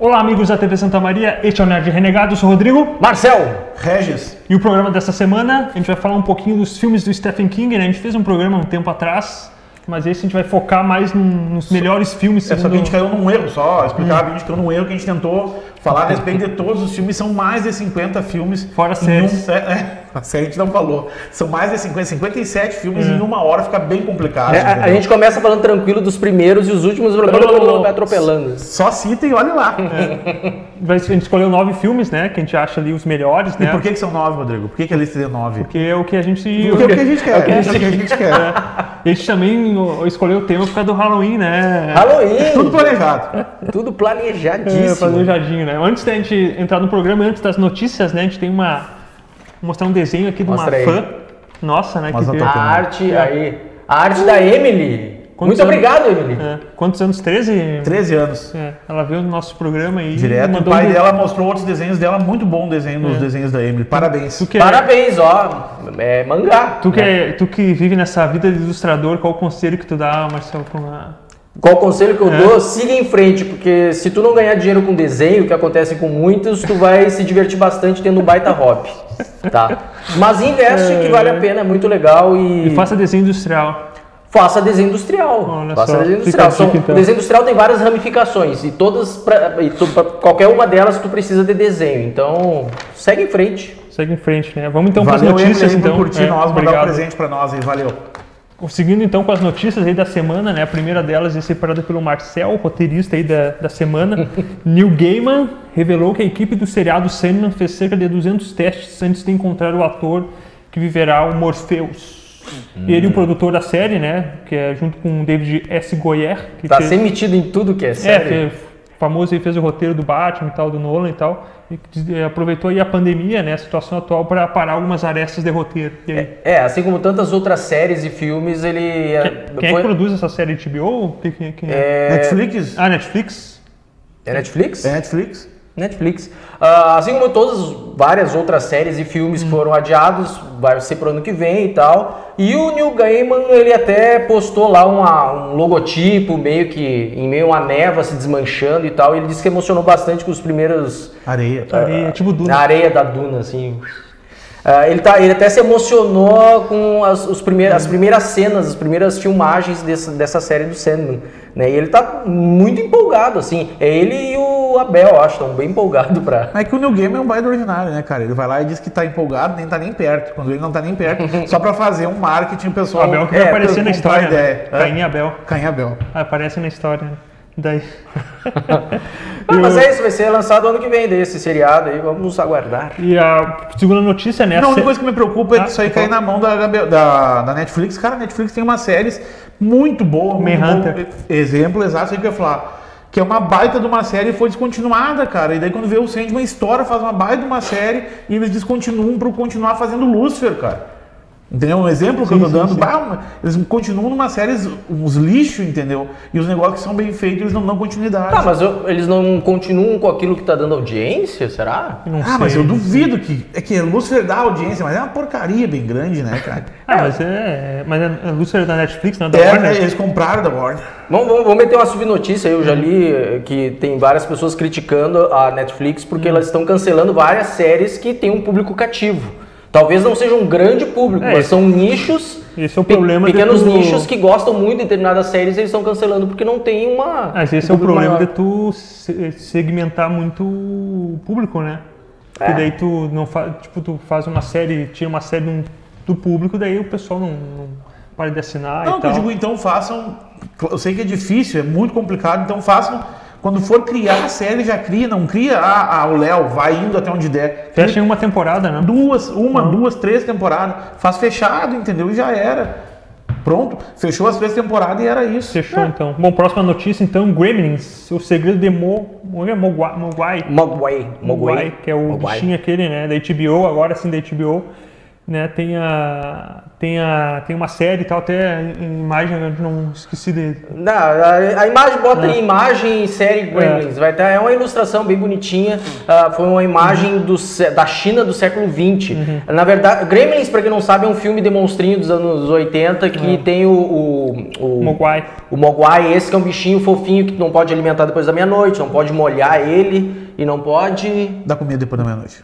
Olá, amigos da TV Santa Maria, este é o Nerd Renegado, eu sou o Rodrigo. Marcel. Regis. E o programa dessa semana, a gente vai falar um pouquinho dos filmes do Stephen King, né? A gente fez um programa um tempo atrás, mas esse a gente vai focar mais nos melhores filmes. Só que a gente caiu num erro, só explicar, a gente caiu num erro que a gente tentou falar a respeito de todos os filmes, são mais de 50 filmes. Fora séries. A série a gente não falou. São mais de 57 filmes em uma hora, fica bem complicado. A gente começa falando tranquilo dos primeiros e os últimos vai atropelando. Só cita e olha lá. A gente escolheu 9 filmes, né? Que a gente acha ali os melhores, né? E por que são 9, Rodrigo? Por que a lista é 9? Porque é o que a gente... Porque é o que a gente quer. E a gente também escolheu o tema por causa do Halloween, né? Halloween! Tudo planejado. Tudo planejadíssimo. Planejadinho, né? Antes da gente entrar no programa, antes das notícias, né? A gente tem Vou mostrar um desenho aqui de uma fã nossa, né? Que A arte da Emily. Muito obrigado, Emily. Quantos anos? 13? 13 anos. Ela viu o nosso programa e direto. O pai dela mostrou outros desenhos dela, muito bom desenho nos desenhos da Emily. Parabéns. Parabéns, ó. É mangá. Tu que vive nessa vida de ilustrador, qual o conselho que tu dá, Marcelo, pra uma... Qual o conselho que eu dou? Siga em frente, porque se tu não ganhar dinheiro com desenho, que acontece com muitos, tu vai se divertir bastante tendo um baita hobby, tá? Mas investe que vale a pena, é muito legal e faça desenho industrial. Faça desenho industrial. Então. Desenho industrial tem várias ramificações e todas, pra qualquer uma delas tu precisa de desenho, então segue em frente. Segue em frente, né? Vamos então para as valeu, notícias, Emily, então. Por curtir nós, mandar um presente para nós aí, valeu. Seguindo então com as notícias aí da semana, né? A primeira delas é separada pelo Marcel, roteirista aí da semana. Neil Gaiman revelou que a equipe do seriado Sandman fez cerca de 200 testes antes de encontrar o ator que viverá o Morpheus. Ele, o produtor da série, né? Que é junto com o David S. Goyer. Que tá sempre metido em tudo que é série. Famoso, ele fez o roteiro do Batman e tal, do Nolan e tal, e aproveitou aí a pandemia, né, a situação atual, para parar algumas arestas de roteiro. Assim como tantas outras séries e filmes, ele... Quem é que produz essa série de HBO? Netflix. Netflix? É Netflix? É Netflix. Netflix. Assim como várias outras séries e filmes que foram adiados, vai ser pro ano que vem e tal. E o Neil Gaiman, ele até postou lá um logotipo, em meio a uma névoa se desmanchando e tal. Ele disse que emocionou bastante com os primeiros... Areia, tipo Duna. A areia da Duna, assim... Ele até se emocionou com as primeiras cenas, as primeiras filmagens dessa série do Sandman, né? E ele tá muito empolgado, assim. Ele e o Abel, acho, estão bem empolgados pra... É que o Neil Gaiman é um baita ordinário, né, cara? Ele vai lá e diz que tá empolgado, nem tá nem perto. Quando ele não tá nem perto, só pra fazer um marketing pessoal. O Abel que vai aparecer na história, né? Caim e Abel. Caim e Abel. Aparece na história, né? Daí... mas é isso, vai ser lançado ano que vem desse seriado aí, vamos aguardar. E a segunda notícia, né? Não, a única coisa que me preocupa é que isso aí cair na mão da Netflix. Cara, a Netflix tem umas séries muito boas. Manhunter. Exemplo exato, isso aí que eu ia falar. Que é uma baita de uma série e foi descontinuada, cara. E daí quando vê o Sandman estoura, faz uma baita de uma série e eles descontinuam pra continuar fazendo Lucifer, cara. Entendeu? Um exemplo que eu tô dando, eles continuam numa série, uns lixos, entendeu? E os negócios que são bem feitos, eles não dão continuidade. Mas eles não continuam com aquilo que tá dando audiência, será? Não sei. Mas eu duvido que... É que Lucifer dá audiência, mas é uma porcaria bem grande, né, cara? Mas é Lucifer da Netflix, não é da Warner? Eles compraram da Warner. Vamos meter uma subnotícia aí, eu já li que tem várias pessoas criticando a Netflix porque elas estão cancelando várias séries que têm um público cativo. Talvez não seja um grande público, mas são nichos, esse é o problema pequenos nichos que gostam muito de determinadas séries e eles estão cancelando porque não tem uma... Mas esse é o problema de tu segmentar muito o público, né? Porque daí tu não faz, tu faz uma série, tira uma série do público, daí o pessoal não para de assinar e tal. Eu digo, então façam, eu sei que é difícil, é muito complicado, então façam... Quando for criar a série, já cria, não cria o Léo, vai indo até onde der. Fecha em uma temporada, né? Duas, 3 temporadas. Faz fechado, entendeu? E já era. Pronto, fechou as 3 temporadas e era isso. Fechou então. Bom, próxima notícia então, Gremlins, o segredo de Mogwai, que é o bichinho aquele, né, da HBO, agora sim da HBO. né? Tem uma série e tal, até em imagem eu não esqueci de... Não, a imagem bota em imagem série Gremlins, vai ter, é uma ilustração bem bonitinha, foi uma imagem da China do século XX. Na verdade, Gremlins, para quem não sabe, é um filme de monstrinho dos anos 80 que tem o Mogwai. O Mogwai, esse que é um bichinho fofinho que não pode alimentar depois da meia-noite, não pode molhar ele e não pode... Dá comida depois da meia-noite.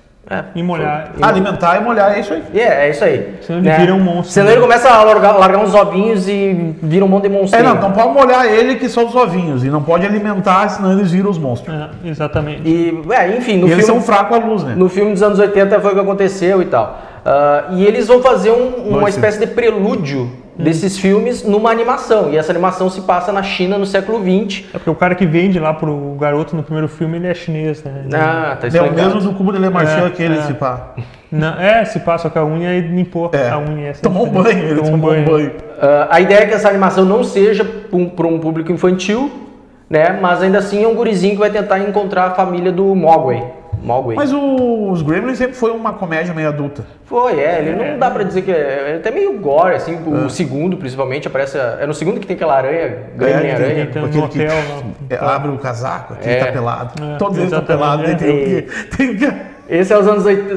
E molhar. Alimentar e molhar, é isso aí. É isso aí. Senão ele vira um monstro. Senão ele começa a largar uns ovinhos e vira um monte de monstrinho. Não pode molhar ele que são os ovinhos. E não pode alimentar, senão eles viram os monstros. Exatamente. Enfim, no E filme, eles são fracos à luz, né? No filme dos anos 80 foi o que aconteceu e tal. E eles vão fazer uma espécie de prelúdio desses filmes numa animação. E essa animação se passa na China no século XX. É porque o cara que vende lá pro garoto no primeiro filme, ele é chinês, né? Tá É o explicado. mesmo do cubo de Le Marchand, aquele, se pá. Não, se passa com a unha e limpou a unha. Tomou um banho, ele tomou um banho. A ideia é que essa animação não seja para um público infantil, né? Mas ainda assim é um gurizinho que vai tentar encontrar a família do Mogwai. Mas os Gremlins sempre foi uma comédia meio adulta. Ele não dá pra dizer que é até meio gore, assim, o segundo principalmente aparece, é no segundo que tem aquela aranha, Gremlin aranha. Tem Aquele no hotel, que abre o casaco, aquele tá pelado. Todos eles estão exatamente, pelados. Tem Esse é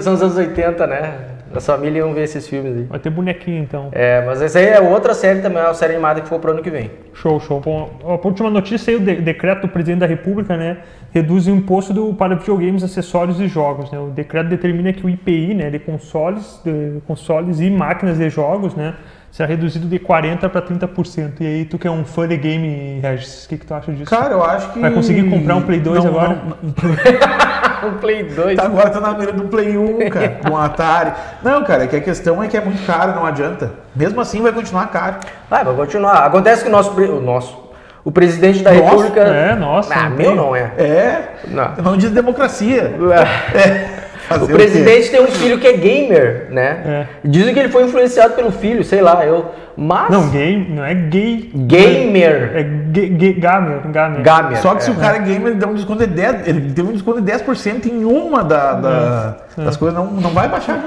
são os anos 80, né? As famílias iam ver esses filmes aí. Vai ter bonequinho, então. Mas essa aí é outra série também, é uma série animada que for pro ano que vem. Show. Bom, a última notícia aí, o decreto do presidente da República, né, reduz o imposto para videogames, acessórios e jogos, né. O decreto determina que o IPI, né, de consoles e máquinas de jogos, né, será reduzido de 40% para 30%. E aí, tu que é um fã de game, Regis, o que tu acha disso? Cara, eu acho que... Vai conseguir comprar um Play 2 agora? Um Play 2. Agora tá na mira do Play 1, cara, do Atari. Não, cara, é que a questão é que é muito caro, não adianta. Mesmo assim vai continuar caro. Vai continuar. Acontece que o presidente da República... Meu não é. Não diz democracia. O presidente tem um filho que é gamer, né? Dizem que ele foi influenciado pelo filho, sei lá, mas... Não é gay. Gamer. É gamer. Só que se o cara é gamer, ele dá um desconto de 10%. Ele teve um desconto de 10% em uma das coisas, não vai baixar.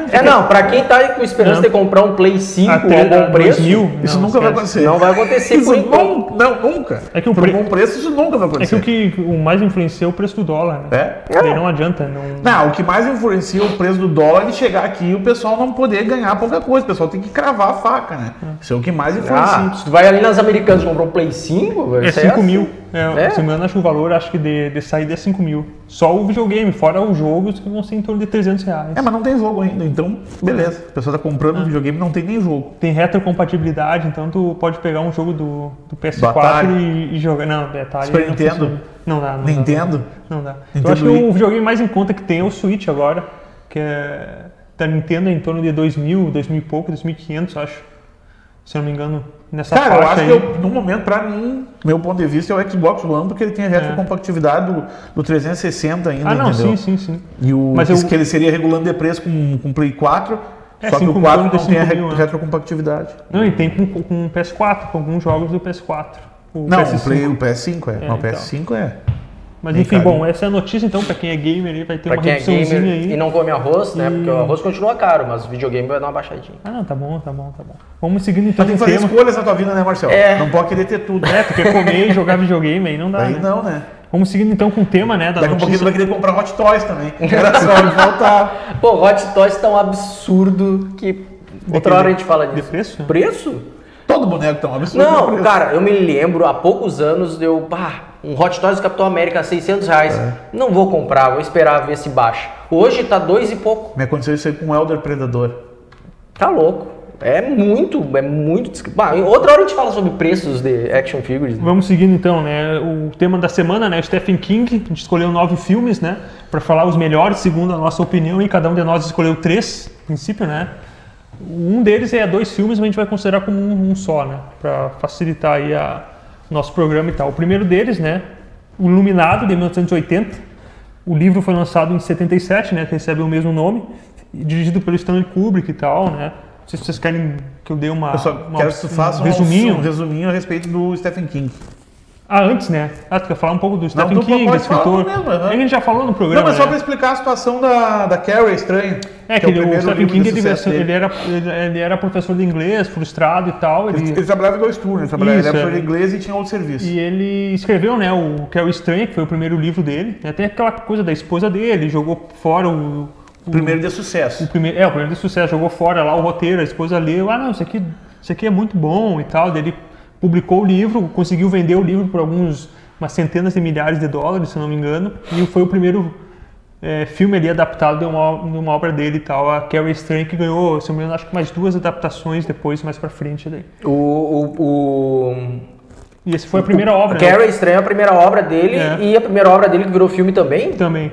Pra quem tá com esperança de comprar um Play 5 até a bom preço... 2000, isso nunca vai acontecer. Não vai acontecer por enquanto. Nunca. É que por bom preço, isso nunca vai acontecer. É que o mais influencia é o preço do dólar, né? Daí não adianta. Não, o que mais influencia o preço do dólar é chegar aqui e o pessoal não poder ganhar pouca coisa. O pessoal tem que cravar a faca, né? Isso é o que mais influencia. Se tu vai ali nas Americanas e comprar um Play 5... É 5 mil. Se não me engano, acho que o valor de saída é 5 mil. Só o videogame, fora os jogos que vão ser em torno de R$300. Mas não tem jogo ainda, então beleza. A pessoa tá comprando um videogame, não tem nem jogo. Tem retrocompatibilidade, então tu pode pegar um jogo do PS4 e jogar. Não, do Atari. Super Nintendo? Não dá. Nintendo? Não dá. Eu acho que o videogame mais em conta que tem é o Switch agora, que é da Nintendo em torno de 2.000 e pouco, 2.500, acho. Se eu não me engano, nessa faixa. Cara, eu acho que no momento, pra mim, meu ponto de vista é o Xbox One, porque ele tem a retrocompatibilidade do 360 ainda, entendeu? Sim. E que ele seria regulando de preço com o Play 4, só que o 4 não tem a retrocompatibilidade. Não, e tem com o PS4, com alguns jogos do PS4. O PS5 é. O PS5 é. Mas enfim, essa é a notícia, então, pra quem é gamer aí, vai ter uma reduçãozinha aí. E não come arroz, né? Porque o arroz continua caro, mas o videogame vai dar uma baixadinha. Tá bom. Vamos seguindo então. Mas tem que fazer escolhas na tua vida, né, Marcelo? Não pode querer ter tudo. Tu quer comer e jogar videogame, aí não dá. Aí não, né? Vamos seguindo então com o tema, né? Daqui a pouquinho tu vai querer comprar Hot Toys também. Era só me faltar. Pô, Hot Toys tá um absurdo que. Outra hora a gente fala disso. De preço? Preço? Todo boneco tá um absurdo. Não, cara, eu me lembro, há poucos anos deu. Um Hot Toys do Capitão América a R$600. Não vou comprar, vou esperar ver se baixa. Hoje tá 2 e pouco. Me aconteceu isso aí com o Elder Predador. Tá louco. É muito. Outra hora a gente fala sobre preços de action figures. Né? Vamos seguindo então, né? O tema da semana, né? O Stephen King. A gente escolheu 9 filmes, né? Para falar os melhores, segundo a nossa opinião, e cada um de nós escolheu 3, a princípio, né? Um deles é 2 filmes, mas a gente vai considerar como um só, né? Para facilitar aí nosso programa e tal. O primeiro deles, né? O Iluminado, de 1980. O livro foi lançado em 77, né? Que recebe o mesmo nome. Dirigido pelo Stanley Kubrick e tal, né? Não sei se vocês querem que eu dê eu só quero que tu faça um resuminho. Um resuminho a respeito do Stephen King. Antes, né? Tu quer falar um pouco do Stephen tu King, pode escritor. falar mesmo, aham. A gente já falou no programa. Não, mas só né? pra explicar a situação da Carrie Estranho. Que é o o primeiro Stephen livro King de sucesso dele. ele era professor de inglês, frustrado e tal. Ele trabalhava em 2 turnos, ele era Isso, professor de inglês e tinha outro serviço. E ele escreveu, né, o Carrie Estranho, que foi o primeiro livro dele. Até aquela coisa da esposa dele, jogou fora o Primeiro de sucesso. o primeiro de sucesso, jogou fora lá o roteiro, a esposa leu, não, isso aqui é muito bom e tal. Daí ele publicou o livro, conseguiu vender o livro por umas centenas de milhares de dólares, se não me engano, e foi o primeiro filme ali adaptado de uma obra dele e tal, a Carrie Estranho, que ganhou, se não me engano, acho que mais 2 adaptações depois, mais pra frente daí. E essa foi a primeira obra. Carrie Estranho é a primeira obra dele e a primeira obra dele que virou filme também? Também.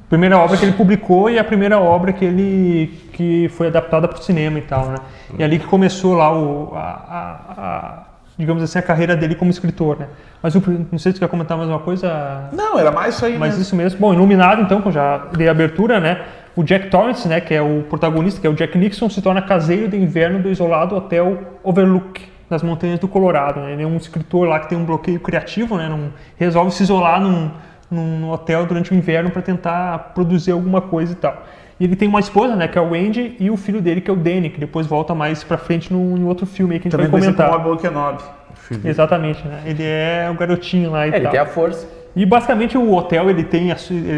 Primeira obra que ele publicou e a primeira obra que foi adaptada para o cinema e tal, né? E ali que começou lá digamos assim, a carreira dele como escritor, né? Mas não sei se você quer comentar mais uma coisa. Não, era mais isso aí Mas mesmo. isso mesmo. Bom, Iluminado, então, que eu já dei a abertura, né? O Jack Torrance, né, que é o protagonista, que é o Jack Nixon, se torna caseiro de inverno do isolado hotel Overlook, nas montanhas do Colorado, né? Ele é um escritor lá que tem um bloqueio criativo, né? Resolve se isolar num hotel durante o inverno para tentar produzir alguma coisa e tal. E ele tem uma esposa, né, que é o Wendy, e o filho dele, que é o Danny, que depois volta mais pra frente em outro filme aí que a gente Também vai comentar. Também conhecido como Obi-Wan Kenobi. Exatamente, né? Ele é o garotinho lá e tal. Ele tem a força. E basicamente o hotel, ele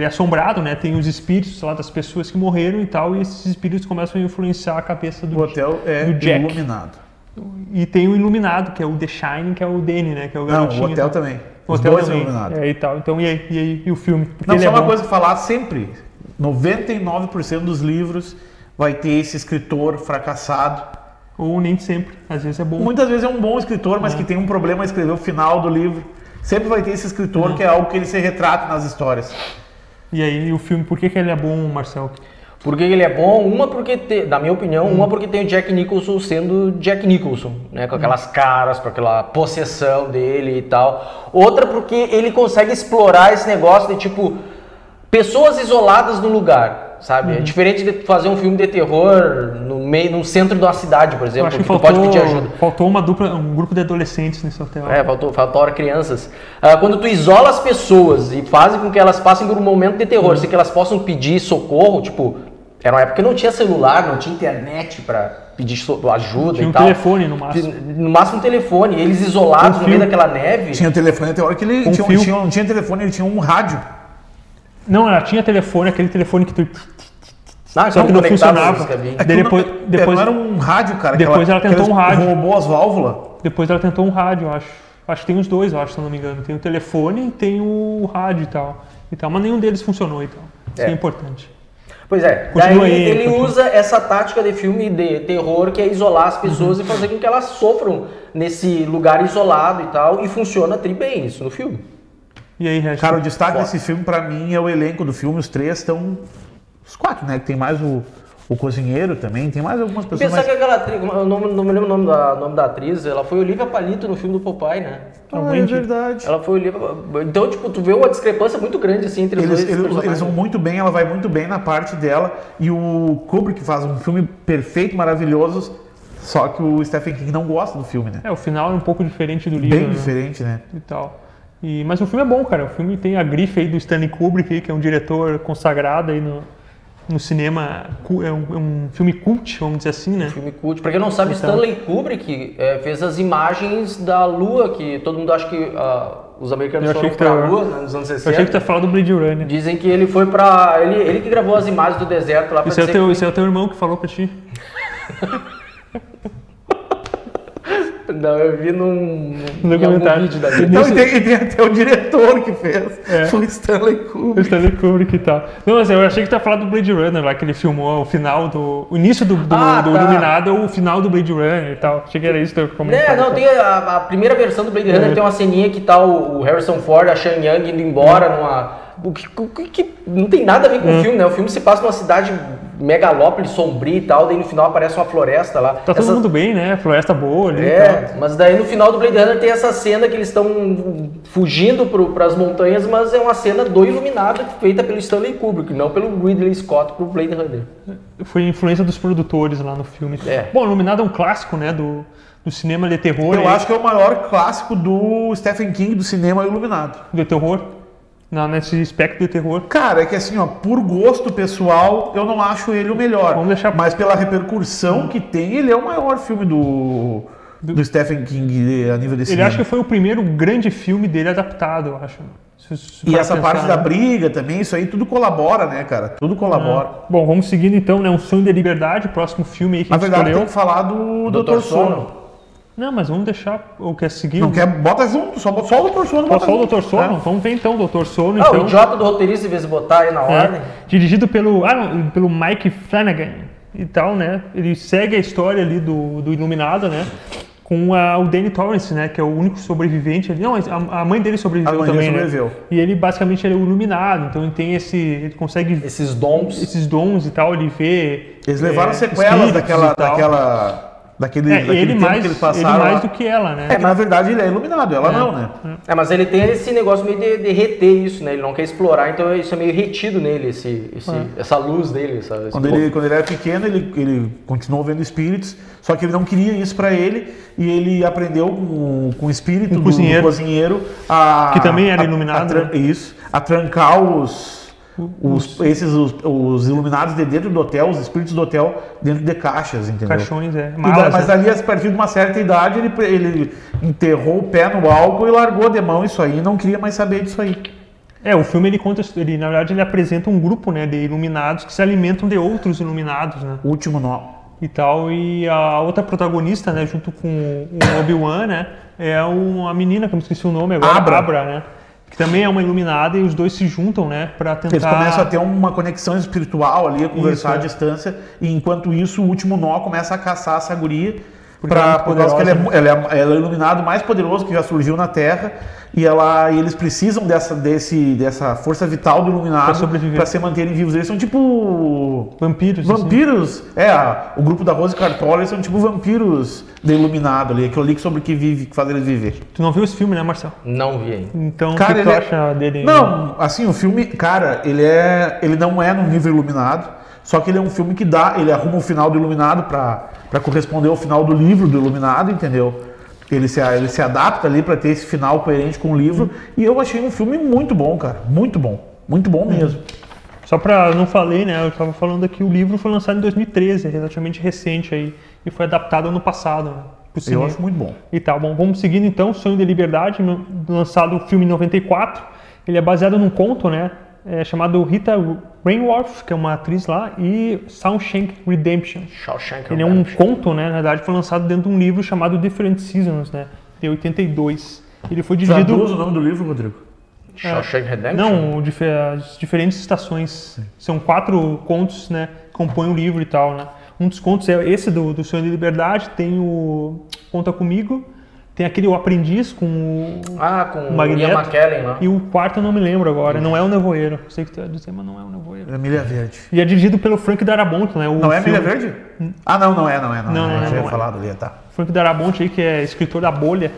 é assombrado, né? Tem os espíritos lá das pessoas que morreram e tal, e esses espíritos começam a influenciar a cabeça do Jack. O hotel é iluminado. E tem o iluminado, que é o The Shining, que é o Danny, né? Que é o garotinho. Não, o hotel também. O hotel dois também. iluminados. E tal. Então, e o filme? Porque Não, ele só é uma bom. coisa que falar sempre. 99% dos livros vai ter esse escritor fracassado. Ou nem sempre. Às vezes é bom. Muitas vezes é um bom escritor, mas que tem um problema a escrever o final do livro. Sempre vai ter esse escritor que é algo que ele se retrata nas histórias. E aí, o filme, por que ele é bom, Marcel? Por que ele é bom? Uma porque, na minha opinião, uma porque tem o Jack Nicholson sendo Jack Nicholson, né? Com aquelas caras, com aquela possessão dele e tal. Outra porque ele consegue explorar esse negócio de, tipo, pessoas isoladas no lugar, sabe? É diferente de fazer um filme de terror no centro de uma cidade, por exemplo, Eu acho que tu pode pedir ajuda. Faltou um grupo de adolescentes nesse hotel. Faltou crianças. Quando tu isola as pessoas e faz com que elas passem por um momento de terror, sem que elas possam pedir socorro, tipo, era uma época que não tinha celular, não tinha internet pra pedir ajuda Tinha e um tal. telefone no máximo. No máximo um telefone, eles isolados no meio daquela neve. Tinha telefone, até a hora que ele não tinha telefone, ele tinha um rádio. Não, ela tinha telefone, aquele telefone que tu... Só que não funcionava. Depois não era um rádio, cara. Depois ela tentou um rádio. Roubou as válvulas. Depois ela tentou um rádio, eu acho. Acho que tem os dois, eu acho, se eu não me engano. Tem o telefone e tem o rádio e tal. Mas nenhum deles funcionou e tal. Isso é importante. Pois é, Continua daí aí, ele continua. usa essa tática de filme de terror, que é isolar as pessoas e fazer com que elas sofram nesse lugar isolado e tal, e funciona bem isso no filme. E aí, Regis? Cara, o destaque desse filme pra mim é o elenco do filme, os 3 estão... Os 4, né? Que tem mais o cozinheiro também, tem mais algumas pessoas. Pensar que aquela atriz, eu não me lembro o nome da atriz, ela foi Olivia Palito no filme do Popeye, né? É verdade. Ela foi Olivia... Então, tipo, tu vê uma discrepância muito grande assim entre os dois personagens. Eles vão muito bem, ela vai muito bem na parte dela. E o Kubrick faz um filme perfeito, maravilhoso, só que o Stephen King não gosta do filme, né? O final é um pouco diferente do livro. Bem diferente, né? E tal. Mas o filme é bom, cara. O filme tem a grife aí do Stanley Kubrick, que é um diretor consagrado aí no cinema. É um filme cult, vamos dizer assim, né? Filme cult. Pra quem não sabe, Stanley Kubrick fez as imagens da Lua, que todo mundo acha que os americanos foram pra Lua, né, nos anos 60. Eu achei que tu ia falar do Blade Runner. Dizem que ele foi pra... Ele que gravou as imagens do deserto lá pra dizer Isso é o teu irmão que falou pra ti. Não, eu vi num documentário vídeo da vida. Não, e tem até o diretor que fez. Foi Stanley Kubrick. O Stanley Kubrick e tal. Não, mas eu achei que tu ia falar do Blade Runner lá, que ele filmou o final o início do Iluminado, o final do Blade Runner e tal. Achei que era isso que eu comentava. Não, tem a primeira versão do Blade Runner, tem uma ceninha que tá o Harrison Ford, a Sean Young indo embora numa... O que não tem nada a ver com o filme, né? O filme se passa numa cidade megalópole sombria e tal, daí no final aparece uma floresta lá. Tá todo mundo bem, né? Floresta boa ali. Mas daí no final do Blade Runner tem essa cena que eles estão fugindo para as montanhas, mas é uma cena do Iluminado feita pelo Stanley Kubrick, não pelo Ridley Scott pro Blade Runner. Foi influência dos produtores lá no filme. Bom, Iluminado é um clássico, né, do cinema de terror. Eu acho que é o maior clássico do Stephen King do cinema Iluminado. Do terror? Nesse aspecto de terror. Cara, é que assim, ó, por gosto pessoal, eu não acho ele o melhor. Vamos deixar... Mas pela repercussão que tem, ele é o maior filme do Stephen King a nível de cinema. Ele acha que foi o primeiro grande filme dele adaptado, eu acho. E essa parte da briga também, isso aí tudo colabora, né, cara? Tudo colabora. Bom, vamos seguindo então, né? Um Sonho de Liberdade, próximo filme aí que a gente escolheu. Na verdade, tem que falar do Dr. Sono. Não, mas vamos deixar, ou quer seguir? Não quer, bota junto, só o Dr. Sono. Só o Dr. Sono? Vamos ver então o Dr. Sono. O idiota do roteirista, em vez de botar aí na ordem. Dirigido pelo Mike Flanagan e tal, né? Ele segue a história ali do Iluminado, né? Com o Danny Torrance, né? Que é o único sobrevivente ali. Não, a mãe dele sobreviveu também, né? E ele basicamente ele é o Iluminado, então ele tem ele consegue... Esses dons e tal, ele vê... Eles levaram sequelas daquele ele tempo mais, que eles passaram. Ele mais do que ela, né? É que na verdade ele é iluminado, ela não, né? Mas ele tem esse negócio meio de reter isso, né? Ele não quer explorar, então isso é meio retido nele, essa luz dele. Quando ele era pequeno, ele continuou vendo espíritos, só que ele não queria isso pra ele, e ele aprendeu com o espírito do cozinheiro que também era iluminado. A trancar os iluminados de dentro do hotel, os espíritos do hotel, dentro de caixas, entendeu? Caixões, mas ali, a partir de uma certa idade, ele enterrou o pé no álcool e largou de mão isso aí, e não queria mais saber disso aí. O filme na verdade, ele apresenta um grupo, né, de iluminados que se alimentam de outros iluminados, né? Último nó. E tal, e a outra protagonista, né, junto com o Obi-Wan, né, é uma menina, que eu me esqueci o nome agora, Abra, né? Que também é uma iluminada e os dois se juntam, né, para tentar... Eles começam a ter uma conexão espiritual ali, a conversar à distância, e enquanto isso o último nó começa a caçar essa guria, por causa que ele é o iluminado mais poderoso que já surgiu na Terra, e eles precisam dessa força vital do iluminado para se manterem vivos. Eles são tipo... Vampiros. Vampiros. Assim. O grupo da Rose Cartola, eles são tipo vampiros de iluminado ali, aquilo ali sobre o que faz eles viver. Tu não viu esse filme, né, Marcelo? Não vi ainda. Então, cara, o que tu acha dele? Não, assim, o filme, cara, ele não é no nível iluminado, só que ele é um filme que ele arruma o final do Iluminado para corresponder ao final do livro do Iluminado, entendeu? Ele se adapta ali para ter esse final coerente com o livro, e eu achei um filme muito bom, cara, muito bom mesmo. Só para não falei, né, eu estava falando aqui, o livro foi lançado em 2013, é relativamente recente aí, e foi adaptado ano passado, né? Eu acho muito bom. E tá, bom, vamos seguindo então, Sonho de Liberdade, lançado o filme em 94, ele é baseado num conto, né, chamado Rita Rainworth, que é uma atriz lá, e Shawshank Redemption. Ele é um conto, né, na verdade, foi lançado dentro de um livro chamado Different Seasons, né, de 82. Ele foi dirigido... Traduz o nome do livro, Rodrigo? Shawshank Redemption? Não, as diferentes estações. Sim. São 4 contos, né, que compõem o livro e tal, né. Um dos contos é esse do Sonho de Liberdade, tem o Conta Comigo, tem aquele O Aprendiz com o Magneto, Ian McKellen lá. E o quarto eu não me lembro agora, não é o Nevoeiro. Sei que tu ia dizer, mas não é o Nevoeiro. É Milha Verde. E é dirigido pelo Frank Darabont, né? Não é Milha Verde? Não é. Não tinha falado ali, tá. Frank Darabont aí, que é escritor da Bolha.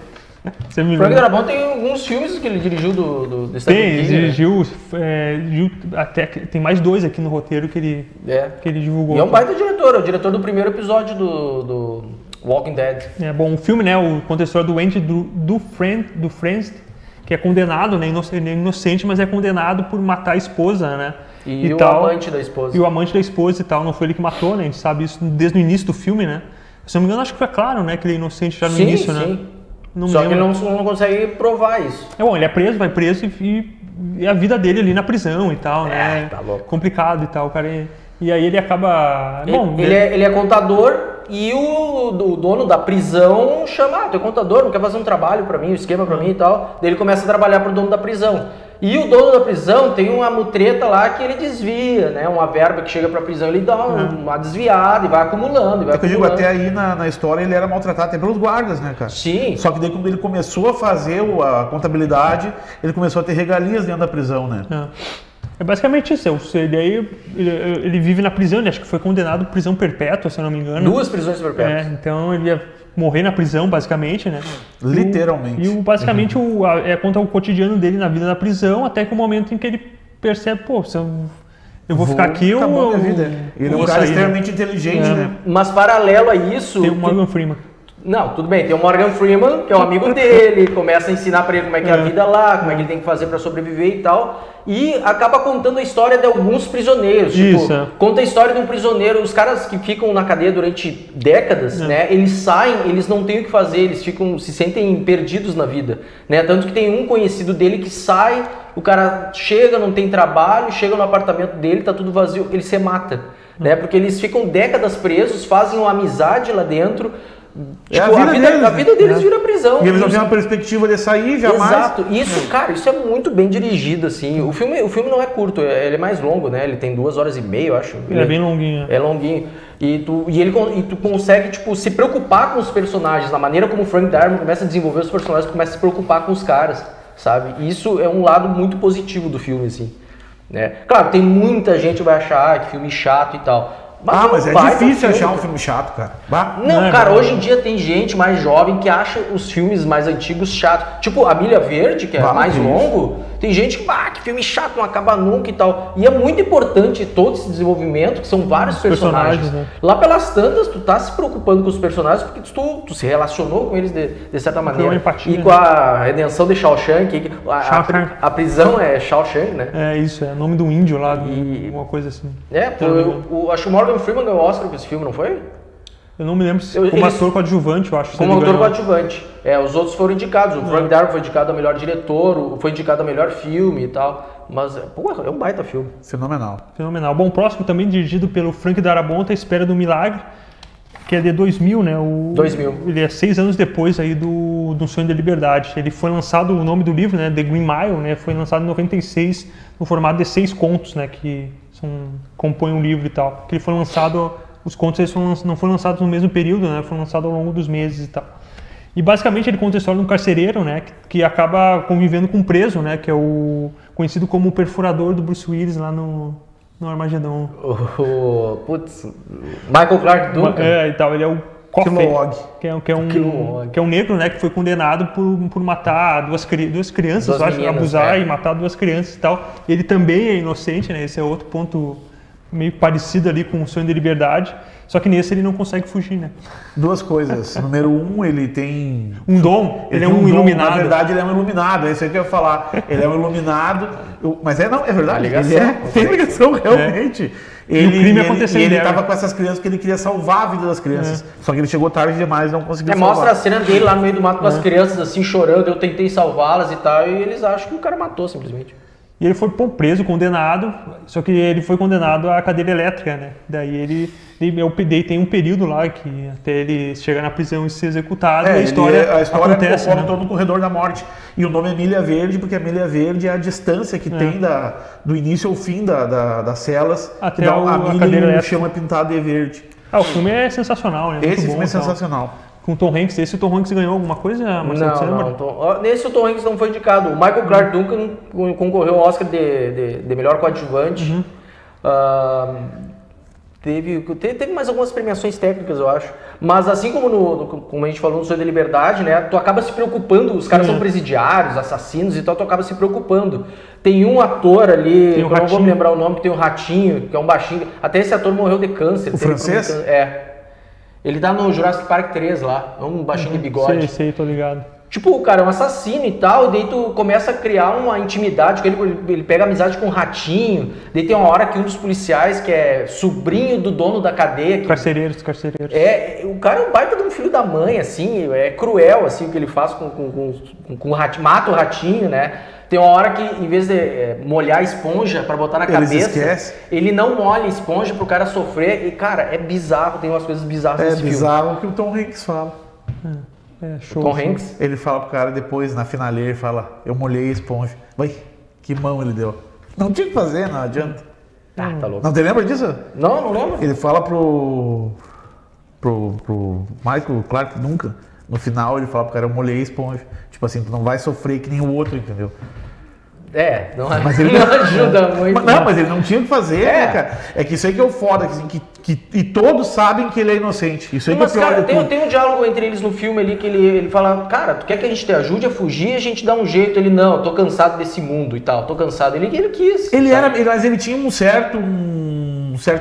Frank Darabont tem alguns filmes que ele dirigiu do Stephen King. Dirigiu até tem mais 2 aqui no roteiro que ele divulgou. E é um baita diretor, é o diretor do primeiro episódio do Walking Dead. O filme, né, conta a história do Andy Dufresne, que é condenado, né, inocente, mas é condenado por matar a esposa, né? E o amante da esposa. E o amante da esposa e tal, não foi ele que matou, né? A gente sabe isso desde o início do filme, né? Se não me engano, acho que foi claro, né, que ele é inocente já no início, né? Só que ele não consegue provar isso. Bom, ele vai preso e a vida dele ali na prisão e tal, né? Tá louco. Complicado e tal, cara. E aí ele acaba... Ele é contador e o dono da prisão chama, tu é contador, não quer fazer um trabalho pra mim, um esquema pra mim e tal. Daí ele começa a trabalhar pro dono da prisão. E o dono da prisão tem uma mutreta lá que ele desvia, né? Uma verba que chega pra prisão, ele dá uma desviada e vai acumulando. Eu digo, até aí na história ele era maltratado até pelos guardas, né, cara? Sim. Só que daí quando ele começou a fazer a contabilidade, ele começou a ter regalias dentro da prisão, né? É basicamente isso. Ele vive na prisão, ele acho que foi condenado à prisão perpétua, se eu não me engano. 2 prisões perpétuas. Então ele ia morrer na prisão, basicamente, né? Literalmente. Basicamente conta o cotidiano dele na vida da prisão, até que o momento em que ele percebe, pô, se eu vou ficar aqui ou... Acabou minha vida. Ele é um cara extremamente inteligente, né? Mas paralelo a isso... Tem o Morgan Freeman. Não, tudo bem, tem o Morgan Freeman, que é um amigo dele, começa a ensinar pra ele como é que é a vida lá, como é que ele tem que fazer pra sobreviver e tal, e acaba contando a história de alguns prisioneiros, conta a história de um prisioneiro, os caras que ficam na cadeia durante décadas, né, eles saem, eles não têm o que fazer, eles se sentem perdidos na vida, né, tanto que tem um conhecido dele que sai, o cara chega, não tem trabalho, chega no apartamento dele, tá tudo vazio, ele se mata, né, porque eles ficam décadas presos, fazem uma amizade lá dentro. Tipo, a vida deles vira prisão. E eles não têm uma perspectiva de sair jamais. Exato. Isso, cara, isso é muito bem dirigido, assim. O filme não é curto, ele é mais longo, né? Ele tem 2h30, eu acho. Ele é bem longuinho. É longuinho. E tu consegue, tipo, se preocupar com os personagens, na maneira como o Frank Darabont começa a desenvolver os personagens, começa a se preocupar com os caras, sabe? E isso é um lado muito positivo do filme, assim. Né? Claro, tem muita gente que vai achar que filme chato e tal. Mas é difícil achar um filme chato, cara. Não, cara, hoje em dia tem gente mais jovem que acha os filmes mais antigos chatos. Tipo, A Milha Verde, que é mais longo, tem gente que filme chato, não acaba nunca e tal. E é muito importante todo esse desenvolvimento, que são vários personagens. Né? Lá pelas tantas, tu tá se preocupando com os personagens porque tu se relacionou com eles de certa maneira. Empatia, e com a redenção de Shawshank, a prisão é Shawshank, né? É isso, é o nome do índio lá, uma coisa assim. Acho que o Morgan Freeman ganhou o Oscar com esse filme, não foi? Eu não me lembro se como ator coadjuvante, eu acho. Como ator coadjuvante. Os outros foram indicados. O Frank Darabont foi indicado a melhor diretor, foi indicado a melhor filme e tal. Mas, é um baita filme. Fenomenal. Bom, o próximo também dirigido pelo Frank Darabont, A Espera do Milagre, que é de 2000, né? 2000. Ele é 6 anos depois aí do Sonho da Liberdade. Ele foi lançado, o nome do livro, né? The Green Mile, né? Foi lançado em 96, no formato de 6 contos, né? Que compõem um livro e tal. Que ele foi lançado, os contos eles não foram lançados no mesmo período, né? Foram lançados ao longo dos meses e tal. E basicamente ele conta a história de um carcereiro, né? Que acaba convivendo com um preso, né? Que é o conhecido como o perfurador do Bruce Willis lá no Armagedon. Michael Clark Duncan. E tal, ele é o Kilowog. Que é um negro, né, que foi condenado por matar duas crianças, abusar e matar 2 crianças e tal. Ele também é inocente, né? Esse é outro ponto meio parecido ali com o Sonho de Liberdade. Só que nesse ele não consegue fugir, né? 2 coisas. Número 1, ele tem... um dom. Ele é um iluminado. Na verdade, ele é um iluminado. É isso que eu ia falar. Ele é um iluminado. Mas é verdade. Tem ligação, realmente. E o crime aconteceu. Ele estava com essas crianças porque ele queria salvar a vida das crianças. Só que ele chegou tarde demais e não conseguiu salvar. Mostra a cena dele lá no meio do mato com as crianças assim chorando. Eu tentei salvá-las e tal. E eles acham que o cara matou simplesmente. E ele foi preso, condenado, só que ele foi condenado à cadeira elétrica, né? Daí ele tem um período lá que até ele chegar na prisão e ser executado, a história acontece, ocorre todo no corredor da morte. E o nome é Milha Verde, porque a Milha Verde é a distância que tem do início ao fim das celas, até a milha e o chão é pintado de verde. O filme é sensacional, né? Esse filme é sensacional. Com o Tom Hanks. Esse o Tom Hanks ganhou alguma coisa, Marcelo? Não. Nesse o Tom Hanks não foi indicado. O Michael Clark Duncan concorreu ao Oscar de melhor coadjuvante. Teve mais algumas premiações técnicas, eu acho. Mas assim como a gente falou no Sonho da Liberdade, né? Tu acaba se preocupando, os caras são presidiários, assassinos e tal, tu acaba se preocupando. Tem um ator ali, eu não vou me lembrar o nome, que tem o Ratinho, que é um baixinho. Até esse ator morreu de câncer. O francês? Ele tá no Jurassic Park 3 lá, é um baixinho de bigode. Sei, tô ligado. Tipo, o cara é um assassino e tal, e daí tu começa a criar uma intimidade com ele pega amizade com um ratinho, daí tem uma hora que um dos policiais, que é sobrinho do dono da cadeia... Carcereiros. O cara é um baita de um filho da mãe, assim, é cruel, assim, o que ele faz com o ratinho, mata o ratinho, né? Tem uma hora que, em vez de molhar a esponja pra botar na cabeça, ele não molha a esponja pro cara sofrer. E, cara, é bizarro, tem umas coisas bizarras nesse filme. É bizarro o que o Tom Hanks fala. Show, Tom Hanks? Ele fala pro cara depois, na finaleira, ele fala, eu molhei a esponja. Vai, que mão ele deu. Não tinha o que fazer, não adianta. Tá louco. Não te lembra disso? Não lembro. Ele fala pro Michael Clark Duncan. No final ele fala pro cara, eu molhei a esponja. Tipo assim, tu não vai sofrer que nem o outro, entendeu? Mas ele não ajuda muito. Mas ele não tinha o que fazer, né, cara? É que isso aí que é o foda, e todos sabem que ele é inocente. Isso aí Mas, que é pior cara, de tudo. tem um diálogo entre eles no filme ali que ele fala, cara, tu quer que a gente te ajude a fugir? A gente dá um jeito. Ele, não, eu tô cansado desse mundo e tal, tô cansado. Ele quis. Mas ele tinha um certo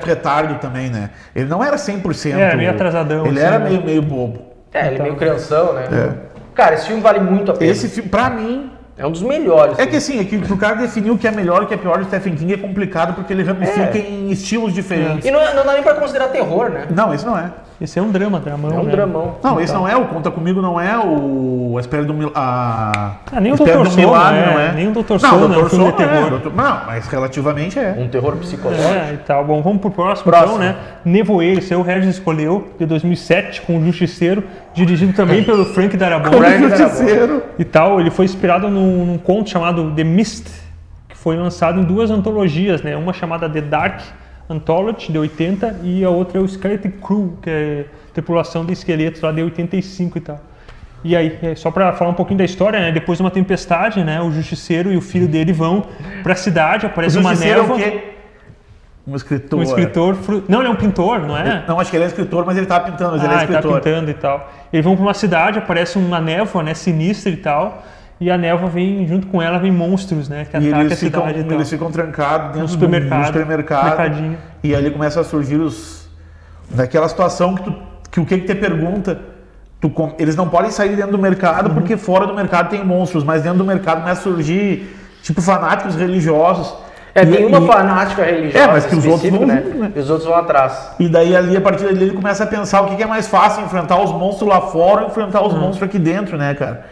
retardo também, né? Ele não era 100%. Meio atrasadão. Ele assim, era né? meio bobo. Ele meio crianção, né? Cara, esse filme vale muito a pena. Esse filme, pra mim... É um dos melhores. É que assim, pro cara definir o que é melhor e o que é pior de Stephen King é complicado porque ele ramifica em estilos diferentes. E não dá nem pra considerar terror, né? Não, esse não é. Esse é um dramão. É um dramão. Não, esse não é, o Conta Comigo não é, o A Espera do Milagre. Nem o Espera Dr. do Sono, Milagre, não é? Nem o Dr. Não, Sono, o é um Dr. filme de Sono terror. Não, mas relativamente é. Um terror psicológico. E tal. Bom, vamos pro próximo. Então, né? Nevoeiro, esse é o Regis escolheu, de 2007, com o Justiceiro, dirigido também pelo Frank Darabont. Justiceiro. E tal, ele foi inspirado num conto chamado The Mist, que foi lançado em 2 antologias, né? Uma chamada The Dark Anthology, de 80, e a outra é o Skeleton Crew, que é Tripulação de Esqueletos, lá de 85 e tal. E aí, só para falar um pouquinho da história, né? Depois de uma tempestade, né? O Justiceiro e o filho dele vão para a cidade, aparece uma névoa. É o quê? Um escritor. Não, ele é um pintor, não é? Não, acho que ele é escritor, mas ele tá pintando, mas ele é escritor. Ele tá pintando e tal. Eles vão para uma cidade, aparece uma névoa, né? Sinistra e tal. E a névoa vem, junto com ela, vem monstros, né? Que atacam a cidade e tal. Eles ficam trancados dentro no supermercado. Mercadinho. E ali começa a surgir daquela situação que o que te pergunta, eles não podem sair dentro do mercado porque fora do mercado tem monstros, mas dentro do mercado começa a surgir, tipo, fanáticos religiosos. Tem uma fanática religiosa. Mas que os outros vão né? junto, né? E os outros vão atrás. E daí ali, a partir dali, ele começa a pensar o que é mais fácil, enfrentar os monstros lá fora ou enfrentar os monstros aqui dentro, né, cara?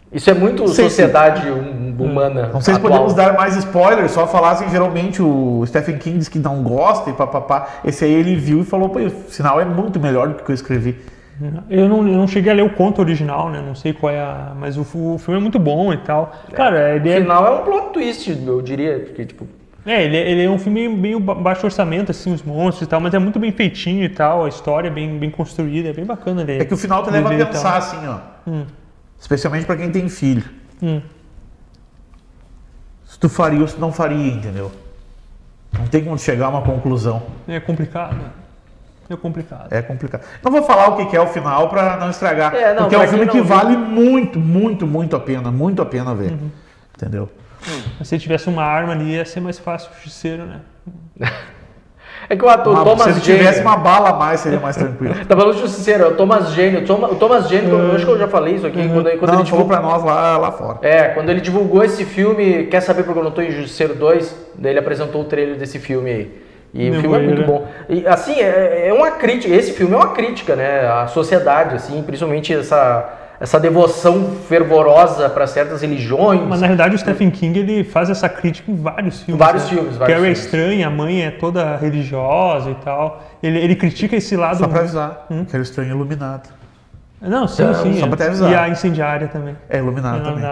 Isso é muito sociedade humana. Não sei se podemos dar mais spoilers, só falar assim, geralmente o Stephen King diz que não gosta e papapá. Esse aí ele viu e falou, pô, o sinal é muito melhor do que eu escrevi. Eu não cheguei a ler o conto original, né? Não sei qual é mas o filme é muito bom e tal. Cara, o final é um plot twist, eu diria, porque tipo... Ele é um filme meio baixo orçamento, assim, os monstros e tal, mas é muito bem feitinho e tal, a história é bem construída, é bem bacana. É que o final te leva a pensar assim, ó. Especialmente pra quem tem filho. Se tu faria ou se não faria, entendeu? Não tem como chegar a uma conclusão. É complicado. É complicado. Não vou falar o que é o final pra não estragar. Porque é um filme que vale muito, muito, muito a pena ver. Entendeu? Mas se tivesse uma arma ali, ia ser mais fácil o Justiceiro, né? É que o ator Thomas Jane... Se ele tivesse uma bala a mais, seria mais tranquilo. Tá falando de Justiceiro, é o Thomas Jane. O Thomas Jane, eu acho que eu já falei isso aqui. Quando ele falou pra nós lá fora. Quando ele divulgou esse filme, quer saber porque eu não tô em Justiceiro 2? Daí ele apresentou o trailer desse filme aí. E o filme é muito bom. E assim, é uma crítica, esse filme é uma crítica, né? À sociedade, assim, principalmente essa devoção fervorosa para certas religiões. Mas na realidade o Stephen King ele faz essa crítica em vários filmes. Vários filmes. Carrie é estranha, a mãe é toda religiosa e tal. Ele critica esse lado... Só pra avisar, Carrie Estranha é iluminado. Não, sim. Só pra te avisar. E a Incendiária também. É iluminado também.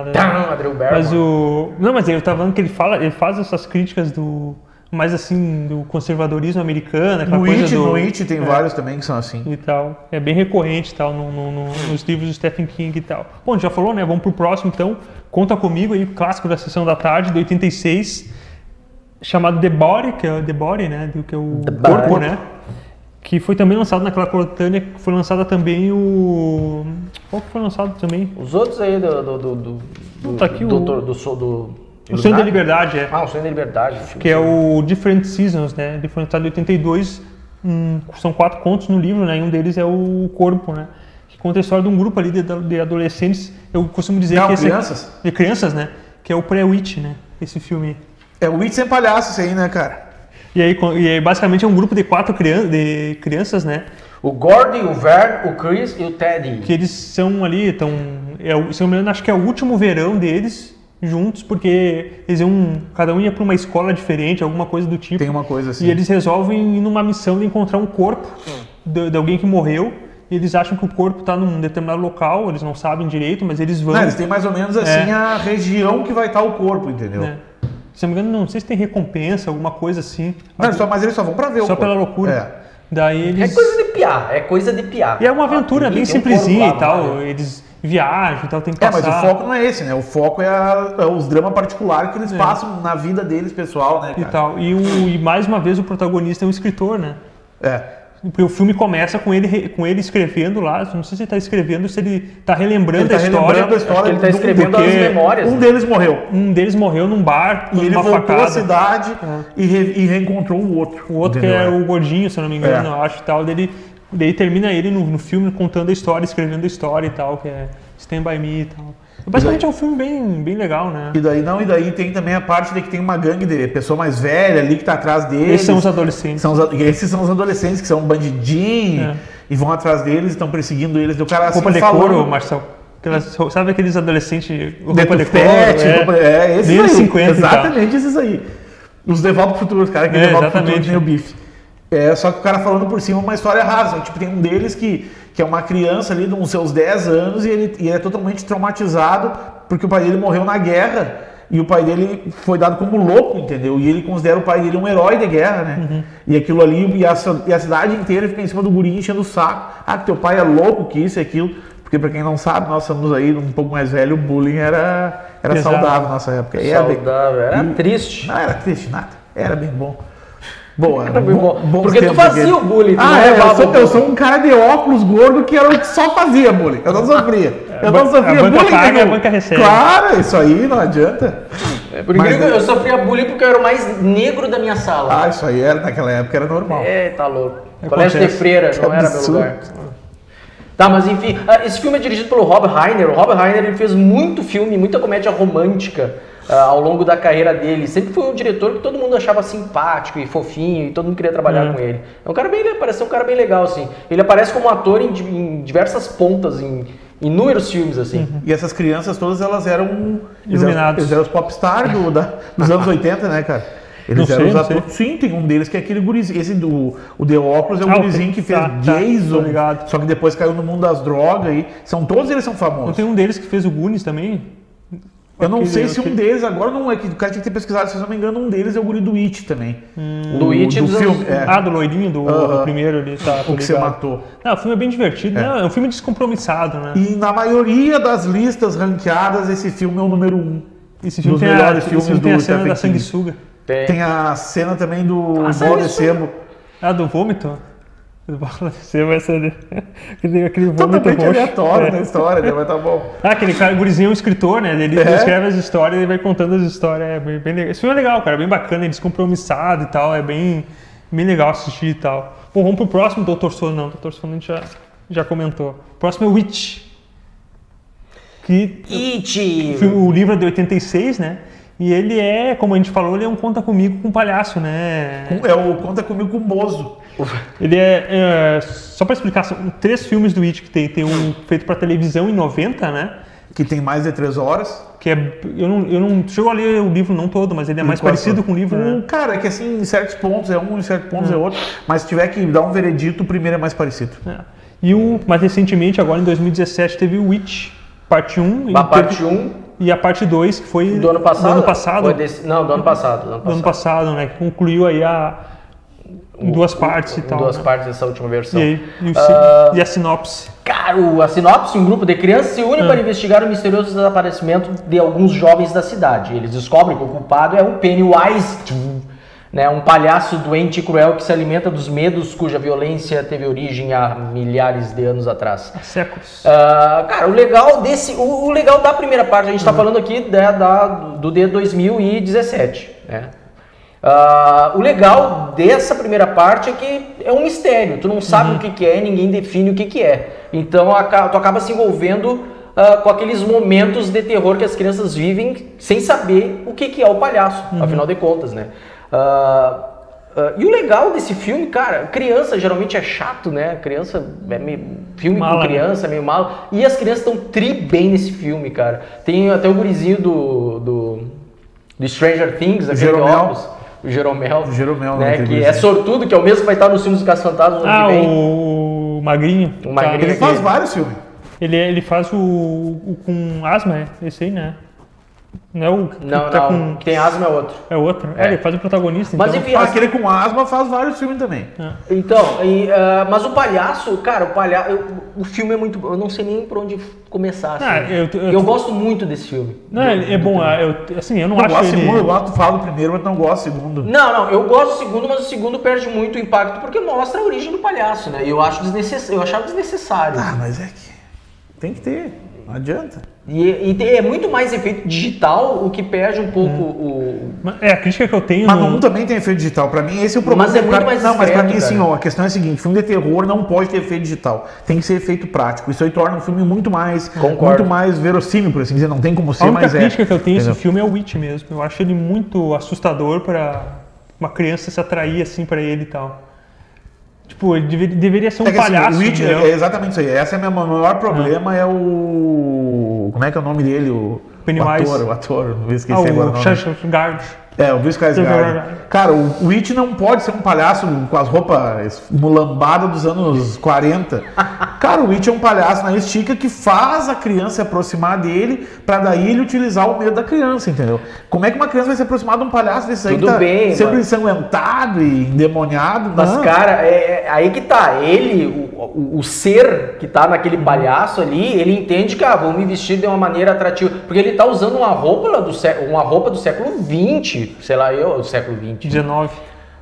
Drew Barrymore. Mas eu tava falando que ele faz essas críticas mais assim, do conservadorismo americano, aquela coisa No It tem vários também que são assim. E tal. É bem recorrente e tal, nos livros do Stephen King e tal. Bom, já falou, né? Vamos pro próximo, então. Conta Comigo aí, clássico da Sessão da Tarde, de 86, chamado The Body, que é The Body, né? Que é o corpo, né? Que foi também lançado naquela coletânea, que foi lançada também o... Qual que foi lançado também? Os outros aí Tá aqui O Sonho da Liberdade, O Sonho da Liberdade. Que é o Different Seasons, né? Ele foi lançado em 82, são 4 contos no livro, né? E um deles é o Corpo, né? Que conta a história de um grupo ali de adolescentes, eu costumo dizer que crianças? De crianças, né? Que é o pré-Witch, né? Esse filme. É o Witch sem palhaço isso aí, né, cara? E aí basicamente é um grupo de 4 crianças, né? O Gordy, o Vern, o Chris e o Teddy. Que eles são ali, se eu não me engano, acho que é o último verão deles juntos, porque cada um ia para uma escola diferente, alguma coisa do tipo. Tem uma coisa assim. E eles resolvem ir numa missão de encontrar um corpo de alguém que morreu. E eles acham que o corpo está num determinado local, eles não sabem direito, mas eles vão. Eles têm mais ou menos assim a região que vai estar o corpo, entendeu? Se não me engano, não sei se tem recompensa, alguma coisa assim. Mas eles só vão pra ver o corpo. Só pela loucura. Daí eles... É coisa de piar. E é uma aventura bem simplesinha e tal. viajam e tal, tem que Mas passar. o foco não é esse, né? O foco é os dramas particulares que eles passam na vida deles, pessoal, né, cara? E tal. E mais uma vez o protagonista é um escritor, né? Porque o filme começa com ele escrevendo lá, não sei se ele está escrevendo ou se ele está relembrando a história. Ele está escrevendo as memórias. Um deles morreu. Um deles morreu num bar, e ele voltou à cidade e reencontrou o outro. O outro que é o gordinho, se eu não me engano, eu acho, e tal. Daí termina ele no filme contando a história, escrevendo a história e tal, que é Stand By Me e tal. Basicamente é um filme bem legal, né? E daí tem também a parte de que tem uma gangue de pessoa mais velha ali que tá atrás deles. Esses são os adolescentes. Esses são os adolescentes que são bandidinhos e vão atrás deles, estão perseguindo eles. Do cara assim, roupa de couro, Marcelo. Sabe aqueles adolescentes roupa de couro? Esses aí. 50 exatamente esses aí. Os De Volta pro Futuro, os caras que De Volta pro Futuro tem o bife. Só que o cara falando por cima uma história rasa. Tipo, tem um deles que é uma criança ali de uns seus 10 anos e ele é totalmente traumatizado porque o pai dele morreu na guerra e o pai dele foi dado como louco, entendeu? E ele considera o pai dele um herói de guerra, né? E aquilo ali, e a cidade inteira fica em cima do guri enchendo o saco. Que teu pai é louco, que isso e aquilo. Porque pra quem não sabe, nós somos aí um pouco mais velho, o bullying era saudável na nossa época. Era triste. Não era triste, nada. Era bem bom. Boa, porque tu fazia o bullying. Eu sou um cara de óculos gordo que era o que só fazia bullying. Eu não sofria. A banca paga, a banca recebe. Claro, isso aí não adianta. Eu sofria bullying porque eu era o mais negro da minha sala. Isso aí naquela época era normal. Tá louco. Colégio de freira, não era meu lugar. Tá, mas enfim, esse filme é dirigido pelo Rob Reiner. O Rob Reiner ele fez muito filme, muita comédia romântica ao longo da carreira dele. Sempre foi um diretor que todo mundo achava simpático e fofinho e todo mundo queria trabalhar com ele. É um cara parece um cara bem legal, assim. Ele aparece como ator em diversas pontas, em inúmeros filmes, assim. E essas crianças todas, elas eram iluminados. Eles eram os popstars dos anos 80, né, cara? Eles eram os atores. Sim, tem um deles que é aquele gurizinho. O de óculos é o gurizinho que fez Jason. Só que depois caiu no mundo das drogas aí. Todos eles são famosos. Não tem um deles que fez o Goonies também? Eu não sei se um deles, agora não é que o cara tinha que ter pesquisado, se eu não me engano, um deles é o guri do It também. Do It do filme. Do loirinho, do primeiro ali, tá? O que você matou. O filme é bem divertido, né? É um filme descompromissado, né? E na maioria das listas ranqueadas, esse filme é o número 1. Esse filme tem a cena da sanguessuga. Tem a cena também do bolo de sebo. Do vômito? Do bolo de sebo, aquele vômito totalmente roxo. Aleatório na história, né? Mas tá bom. Aquele cara, o gurizinho é um escritor, né? Ele escreve as histórias e vai contando as histórias. É bem legal. Esse filme é legal, cara. Bem bacana, descompromissado e tal. É bem legal assistir e tal. Bom, vamos pro próximo, Dr. Sono. Não, Dr. Sono a gente já comentou. O próximo é Witch. O livro é de 86, né? E ele como a gente falou, ele é um Conta Comigo com palhaço, né? É o Conta Comigo com Bozo. Ele só para explicar, são 3 filmes do It que tem um feito para televisão em 90, né? Que tem mais de 3 horas. Que eu não chego a ler o livro não todo, mas ele é mais parecido com o livro, né? Cara, é que assim, em certos pontos é um, em certos pontos é outro. Mas se tiver que dar um veredito, o primeiro é mais parecido. E mais recentemente, agora em 2017, teve o Witch, parte 1. E a parte 2, que foi do ano passado. Do ano passado. Do ano passado. Do ano passado, né? Que concluiu aí em 2 partes e tal. 2 partes dessa última versão. E a sinopse? Cara, a sinopse, um grupo de crianças se une para investigar o misterioso desaparecimento de alguns jovens da cidade. Eles descobrem que o culpado é o Pennywise, né, um palhaço doente e cruel que se alimenta dos medos cuja violência teve origem há milhares de anos atrás. Há séculos. Cara, o legal da primeira parte, a gente está falando aqui do de 2017, né? O legal dessa primeira parte é que é um mistério, tu não sabe o que é, ninguém define o que é. Então tu acaba se envolvendo com aqueles momentos de terror que as crianças vivem sem saber o que é o palhaço, afinal de contas, né? E o legal desse filme, cara, criança geralmente é chato, né? Criança é meio... Filme com criança é meio malo. E as crianças estão bem nesse filme, cara. Tem até o gurizinho do Stranger Things, aquele óculos. O Jeromel, né, que é sortudo, que é o mesmo que vai estar nos filmes dos Caça-Fantasmas no ano que vem. O Magrinho. Ele faz vários filmes. Ele faz o com asma, esse aí, né? Não é o que Não, tá não. Tem asma é outro. É outro? É. Ele faz o protagonista, Mas então. enfim, Aquele com asma faz vários filmes também. Então, mas o palhaço, cara, o filme é muito bom. Eu não sei nem por onde começar. Assim. Eu gosto muito desse filme. Não, é bom. Eu não Eu acho gosto do ele... segundo, eu gosto do falo do primeiro, mas não gosto do segundo. Não, eu gosto do segundo, mas o segundo perde muito o impacto porque mostra a origem do palhaço, né? E eu achava desnecessário. Ah, mas é que tem que ter, não adianta. E é muito mais efeito digital, o que perde um pouco o... É, a crítica que eu tenho... Mas um também tem efeito digital. Pra mim, esse é o problema. Mas é muito mais Não, mas pra mim, discreto, assim, cara. ó, a questão é a seguinte: filme de terror não pode ter efeito digital. Tem que ser efeito prático. Isso aí torna um filme muito mais verossímil, por assim dizer. Não tem como ser, A única mas crítica que eu tenho a esse Entendeu? filme é o It mesmo. Eu acho ele muito assustador pra uma criança se atrair assim pra ele e tal. Tipo, ele deveria ser um É que, assim, palhaço. o It entendeu? é exatamente isso aí. Esse é o meu maior problema, é o... Como é que é o nome dele? Pennywise. O ator, não esqueci agora o O nome. Skarsgård. É, o Bill Skarsgård. Cara, o It não pode ser um palhaço com as roupas mulambadas dos anos 40. Cara, o It é um palhaço na estica que faz a criança se aproximar dele pra daí ele utilizar o medo da criança, entendeu? Como é que uma criança vai se aproximar de um palhaço desse aí Tudo que tá bem, sempre mano. ensanguentado e endemoniado? Mas, Não. cara, aí que tá. Ele, o ser que tá naquele palhaço ali, ele entende que, vou me vestir de uma maneira atrativa. Porque ele tá usando uma roupa do século XX, sei lá, século XX. 19.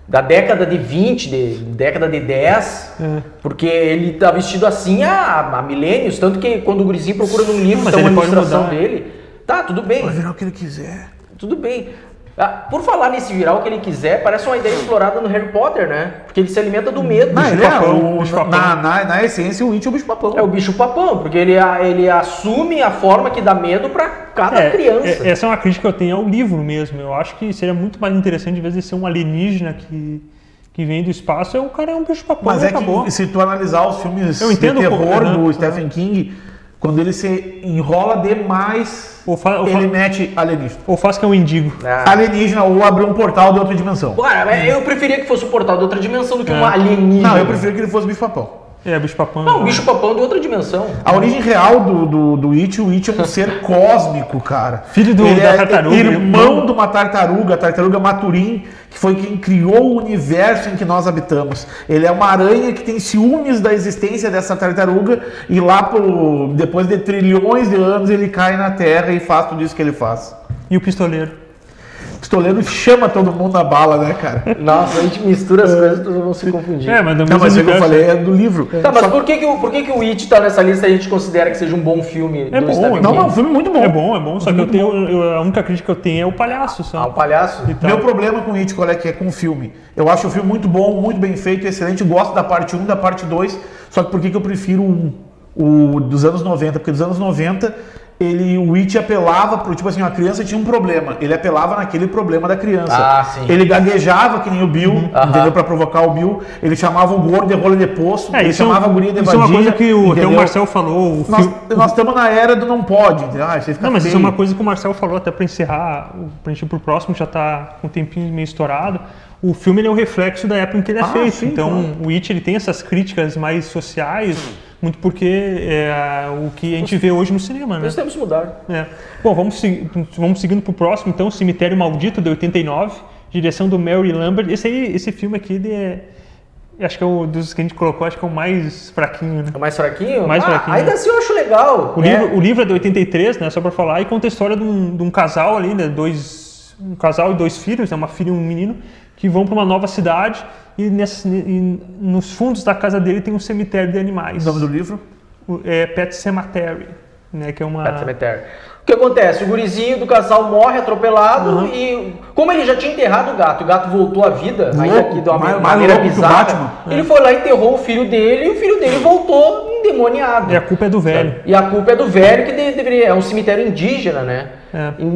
Da década de 20, década de 10, porque ele tá vestido assim há milênios, tanto que quando o gurizinho procura num livro, Mas tem uma ele pode ilustração mudar. dele. Tá, tudo bem. Vai virar o que ele quiser. Tudo bem. Por falar nesse virar o que ele quiser, parece uma ideia explorada no Harry Potter, né? Porque ele se alimenta do medo. Não, ele bicho-papão, bicho-papão. na essência, o It é o bicho-papão. É o bicho-papão, porque ele assume a forma que dá medo pra cada criança. Essa é uma crítica que eu tenho ao livro mesmo. Eu acho que seria muito mais interessante, em vez de ser um alienígena que vem do espaço, o cara é um bicho-papão Mas e é acabou. que se tu analisar os filmes Eu entendo de um pouco, terror né? do Stephen King, quando ele se enrola demais, ele mete alienígena. Ou faz que é um indigo. Alienígena ou abrir um portal de outra dimensão. Cara, eu preferia que fosse um portal de outra dimensão do que um alienígena. Não, eu prefiro que ele fosse bicho-papão. É, bicho-papão. Não, um bicho-papão de outra dimensão. A origem real do It, o It é um ser cósmico, cara. Filho ele da é tartaruga. irmão de uma tartaruga, a tartaruga Maturin, que foi quem criou o universo em que nós habitamos. Ele é uma aranha que tem ciúmes da existência dessa tartaruga e lá, depois de trilhões de anos, ele cai na Terra e faz tudo isso que ele faz. E o pistoleiro. O pistoleiro chama todo mundo na bala, né, cara? Nossa, a gente mistura as coisas, todas vão se confundir. Mas do Não, mesmo mas o que eu universo. falei é do livro. Tá, mas por que o It tá nessa lista e a gente considera que seja um bom filme É do bom, Stephen é Não, King? não, um filme muito bom. É bom. Só que a única crítica que eu tenho é o palhaço, só. O palhaço? E tal. Meu problema com o It, qual é que é com o filme? Eu acho o filme muito bom, muito bem feito, excelente. Gosto da parte 1, da parte 2. Só que por que eu prefiro o dos anos 90? Porque dos anos 90, o It apelava pro, tipo assim, a criança tinha um problema. Ele apelava naquele problema da criança. Ah, sim. Ele gaguejava que nem o Bill, entendeu? Pra provocar o Bill. Ele chamava o gordo de rola de poço. Ele chamava a guria de Isso é uma vadia, coisa que até entendeu? o Marcel falou. Nós estamos na era do não pode, entendeu? Você fica Não, mas isso é feio. uma coisa que o Marcel falou até pra encerrar, pra gente ir pro próximo, que já tá com um tempinho meio estourado. O filme ele é o reflexo da época em que ele é feito. sim, Então, claro. o It ele tem essas críticas mais sociais, muito porque é o que a gente vê hoje no cinema, né? Nós temos que mudar. É. Bom, vamos seguindo pro próximo, então, Cemitério Maldito, de 89, direção do Mary Lambert. Esse filme aqui, acho que é o dos que a gente colocou, acho que é o mais fraquinho, né? É mais fraquinho? Mais fraquinho. Ainda assim eu acho legal. O livro é de 83, né, só pra falar, e conta a história de um casal ali, né, um casal e 2 filhos, né, uma filha e um menino, que vão para uma nova cidade e nos fundos da casa dele tem um cemitério de animais. O nome do livro? É Pet Sematary, né, que é uma... Pet Sematary. O que acontece? O gurizinho do casal morre atropelado e, como ele já tinha enterrado o gato voltou à vida, ainda aqui de uma mais maneira louco que o bizarra, Batman. ele foi lá e enterrou o filho dele e o filho dele voltou endemoniado. E a culpa é do velho. E a culpa é do velho, que deveria. É um cemitério indígena, né?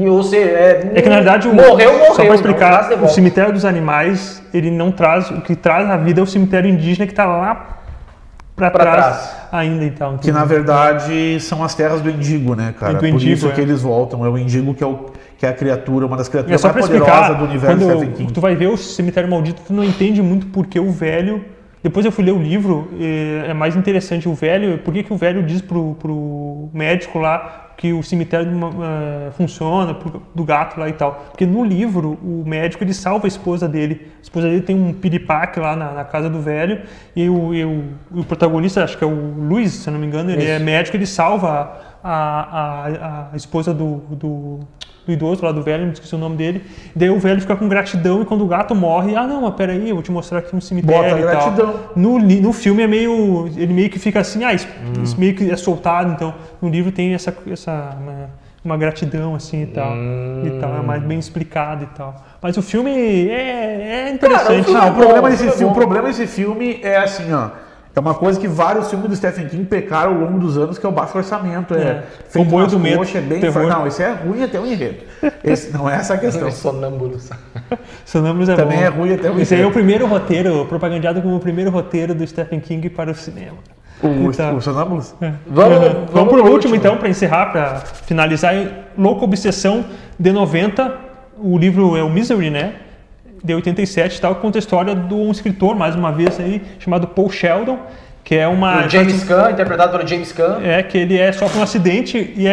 Ou seja, É que na verdade, morreu. Só para não explicar, traz de o volta. cemitério dos animais, ele não traz, o que traz a vida é o cemitério indígena que está lá para trás ainda, então. Que na verdade são as terras do Indigo, né, cara? Do Por Indigo, isso que eles voltam. É o Indigo que é a criatura, uma das É criaturas só mais para poderosas explicar, do universo Stephen quando King. tu vai ver o Cemitério Maldito, tu não entende muito porque o velho... Depois eu fui ler o livro, é mais interessante o velho, por que o velho diz pro médico lá que o cemitério funciona, do gato lá e tal. Porque no livro, o médico ele salva a esposa dele. A esposa dele tem um piripaque lá na casa do velho, e o protagonista, acho que é o Luiz, se eu não me engano, ele é médico, ele salva a esposa do idoso lá do velho, não esqueci o nome dele. Daí o velho fica com gratidão, e quando o gato morre, não, mas peraí, eu vou te mostrar aqui um cemitério. Bota e gratidão. tal. No filme ele meio que fica assim, isso meio que é soltado, então no livro tem uma gratidão assim e tal, é mais bem explicado e tal. Mas o filme é interessante. Cara, o problema desse filme é assim, ó. É uma coisa que vários filmes do Stephen King pecaram ao longo dos anos, que é o baixo orçamento. O Boi do Medo. É bem não, esse é ruim até o enredo. Não é essa a questão. Sonâmbulos. Sonâmbulos Também bom. é ruim até o enredo. Esse aí é o primeiro roteiro, propagandeado como o primeiro roteiro do Stephen King para o cinema. O Sonâmbulos? Vamos pro último, então, para encerrar, para finalizar. Louca Obsessão, de 90. O livro é o Misery, né? De 87 e tal, conta a história de um escritor, mais uma vez aí, chamado Paul Sheldon, que é o James Caan, interpretado pelo James Caan. Que ele sofre um acidente e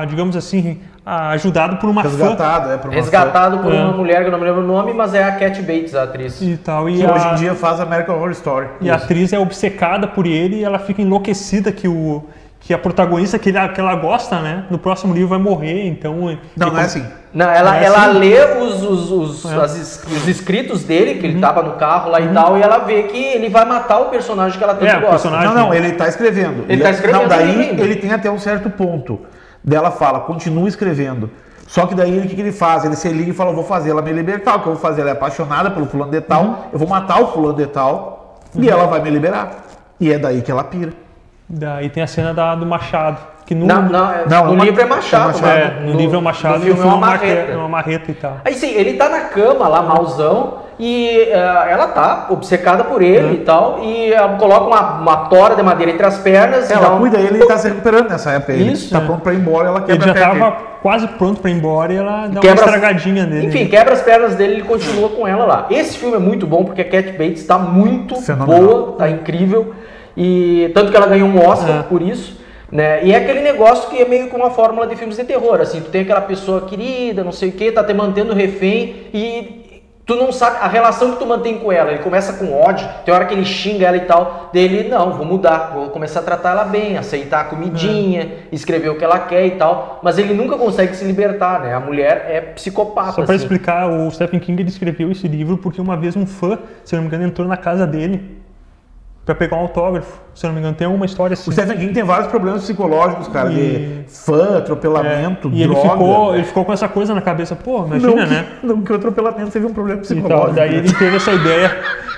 digamos assim, ajudado por uma Resgatado por uma mulher, que eu não me lembro o nome, mas é a Cat Bates, a atriz. E tal. Que hoje em dia faz American Horror Story. E a atriz é obcecada por ele, e ela fica enlouquecida que a protagonista que ela gosta, né, no próximo livro vai morrer, então... Não é assim. Não, ela lê os escritos dele, que ele tava no carro lá e tal, e ela vê que ele vai matar o personagem que ela tanto gosta. Não, ele tá escrevendo. Não, daí ele tem até um certo ponto. Dela fala, continua escrevendo. Só que daí o que ele faz? Ele se liga e fala, eu vou fazer ela me libertar. O que eu vou fazer? Ela é apaixonada pelo fulano de tal, eu vou matar o fulano de tal, e ela vai me liberar. E é daí que ela pira. Daí tem a cena do machado. Que no livro é machado. No livro é um machado, no filme é uma marreta e tal. Aí sim, ele tá na cama lá, malzão, e ela tá obcecada por ele e tal, e ela coloca uma tora de madeira entre as pernas. Ela cuida dele, ele tá se recuperando nessa época. Isso. Ele tá pronto pra ir embora, ela quebra a perna. Ele já tava quase pronto pra ir embora e ela dá uma estragadinha nele. Enfim, quebra as pernas dele e ele continua com ela lá. Esse filme é muito bom porque a Cat Bates tá muito boa, tá incrível, e tanto que ela ganhou um Oscar por isso. Né? E é aquele negócio que é meio que uma fórmula de filmes de terror, assim, tu tem aquela pessoa querida, não sei o que, tá te mantendo refém e tu não sabe a relação que tu mantém com ela. Ele começa com ódio, tem hora que ele xinga ela e tal, dele, não, vou mudar, vou começar a tratar ela bem, aceitar a comidinha, escrever o que ela quer e tal, mas ele nunca consegue se libertar, né? A mulher é psicopata. Só pra explicar, o Stephen King ele escreveu esse livro porque uma vez um fã, se não me engano, entrou na casa dele pra pegar um autógrafo, se não me engano, tem uma história assim. O Stephen King tem vários problemas psicológicos, cara, de fã, atropelamento, e droga. Ele ficou com essa coisa na cabeça, pô, imagina, né? Não que o atropelamento teve um problema psicológico. Então, daí ele teve essa ideia,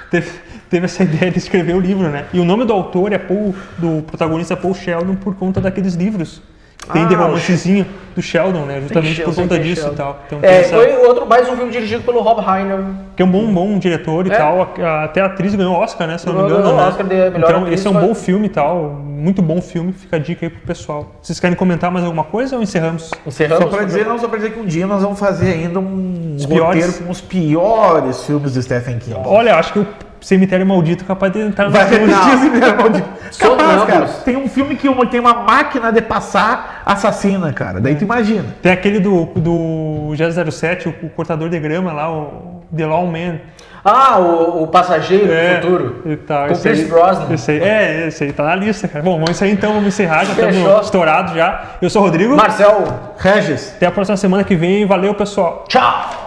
teve essa ideia de escrever o livro, né? E o nome do autor do protagonista Paul Sheldon por conta daqueles livros. Tem de romancezinho do Sheldon, né? Justamente por conta disso e tal. Então, foi mais um filme dirigido pelo Rob Reiner. Que é um bom diretor e tal. Até a atriz ganhou Oscar, né? Se não me engano. Ganhou Oscar de melhor então, esse é um bom filme e tal. Muito bom filme. Fica a dica aí pro pessoal. Vocês querem comentar mais alguma coisa ou encerramos? Só pra dizer que um dia nós vamos fazer ainda um roteiro com os piores filmes do Stephen King. Olha, acho que o Cemitério Maldito é capaz de entrar no Cemitério Maldito. Capaz, cara. Tem um filme que tem uma máquina de passar assassina, cara. Daí tu imagina. Tem aquele do 007, o cortador de grama lá, o The Lawman. O Passageiro do Futuro. E tal, com Pierce Brosnan. Esse aí tá na lista, cara. Bom, vamos encerrar, já estamos estourados já. Eu sou o Rodrigo. Marcel. Regis. Até a próxima semana que vem. Valeu, pessoal. Tchau.